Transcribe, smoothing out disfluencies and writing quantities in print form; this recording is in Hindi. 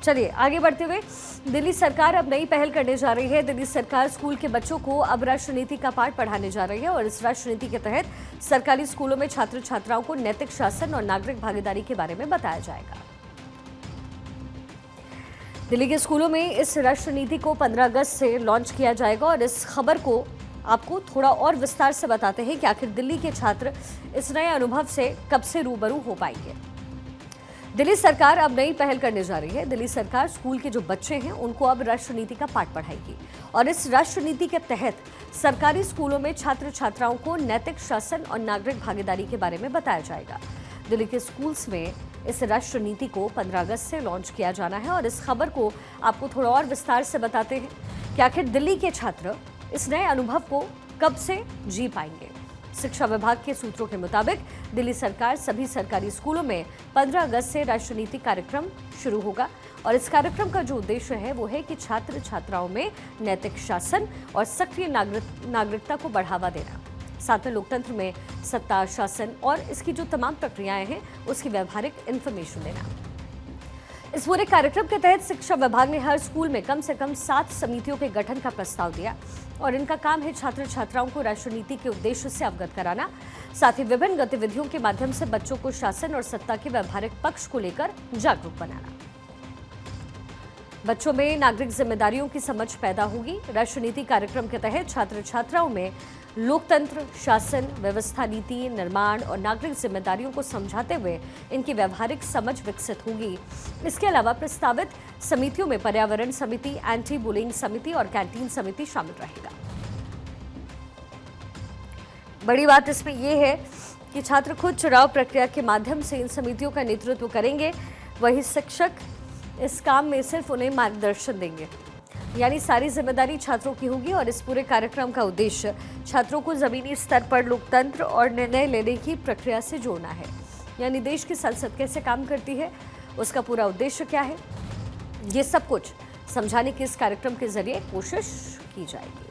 चलिए आगे बढ़ते हुए, दिल्ली सरकार अब नई पहल करने जा रही है। दिल्ली सरकार स्कूल के बच्चों को अब राष्ट्र नीति का पाठ पढ़ाने जा रही है और इस राष्ट्र नीति के तहत सरकारी स्कूलों में छात्र छात्राओं को नैतिक शासन और नागरिक भागीदारी के बारे में बताया जाएगा। दिल्ली के स्कूलों में इस राष्ट्र नीति को 15 अगस्त से लॉन्च किया जाएगा और इस खबर को आपको थोड़ा और विस्तार से बताते हैं कि आखिर दिल्ली के छात्र इस नए अनुभव से कब से रूबरू हो पाएंगे। दिल्ली सरकार अब नई पहल करने जा रही है। दिल्ली सरकार स्कूल के जो बच्चे हैं उनको अब राष्ट्र नीति का पाठ पढ़ाएगी और इस राष्ट्र नीति के तहत सरकारी स्कूलों में छात्र छात्राओं को नैतिक शासन और नागरिक भागीदारी के बारे में बताया जाएगा। दिल्ली के स्कूल्स में इस राष्ट्र नीति को 15 अगस्त से लॉन्च किया जाना है और इस खबर को आपको थोड़ा और विस्तार से बताते हैं कि आखिर दिल्ली के छात्र इस नए अनुभव को कब से जी पाएंगे। शिक्षा विभाग के सूत्रों के मुताबिक दिल्ली सरकार सभी सरकारी स्कूलों में 15 अगस्त से राष्ट्र नीति कार्यक्रम शुरू होगा और इस कार्यक्रम का जो उद्देश्य है वो है कि छात्र छात्राओं में नैतिक शासन और सक्रिय नागरिकता को बढ़ावा देना, साथ में लोकतंत्र में सत्ता शासन और इसकी जो तमाम प्रक्रियाएं हैं उसकी व्यवहारिक इंफॉर्मेशन देना। इस पूरे कार्यक्रम के तहत शिक्षा विभाग ने हर स्कूल में कम से कम 7 समितियों के गठन का प्रस्ताव दिया और इनका काम है छात्र छात्राओं को राष्ट्र नीति के उद्देश्य से अवगत कराना, साथ ही विभिन्न गतिविधियों के माध्यम से बच्चों को शासन और सत्ता के व्यवहारिक पक्ष को लेकर जागरूक बनाना। बच्चों में नागरिक जिम्मेदारियों की समझ पैदा होगी। राष्ट्र नीति कार्यक्रम के तहत छात्र छात्राओं में लोकतंत्र, शासन, व्यवस्था, नीति निर्माण और नागरिक जिम्मेदारियों को समझाते हुए इनकी व्यवहारिक समझ विकसित होगी। इसके अलावा प्रस्तावित समितियों में पर्यावरण समिति, एंटी बुलिंग समिति और कैंटीन समिति शामिल रहेगा। बड़ी बात इसमें यह है कि छात्र खुद चुनाव प्रक्रिया के माध्यम से इन समितियों का नेतृत्व करेंगे, वही शिक्षक इस काम में सिर्फ उन्हें मार्गदर्शन देंगे, यानी सारी जिम्मेदारी छात्रों की होगी। और इस पूरे कार्यक्रम का उद्देश्य छात्रों को जमीनी स्तर पर लोकतंत्र और निर्णय लेने की प्रक्रिया से जोड़ना है, यानी देश की संसद कैसे काम करती है, उसका पूरा उद्देश्य क्या है, ये सब कुछ समझाने की इस कार्यक्रम के जरिए कोशिश की जाएगी।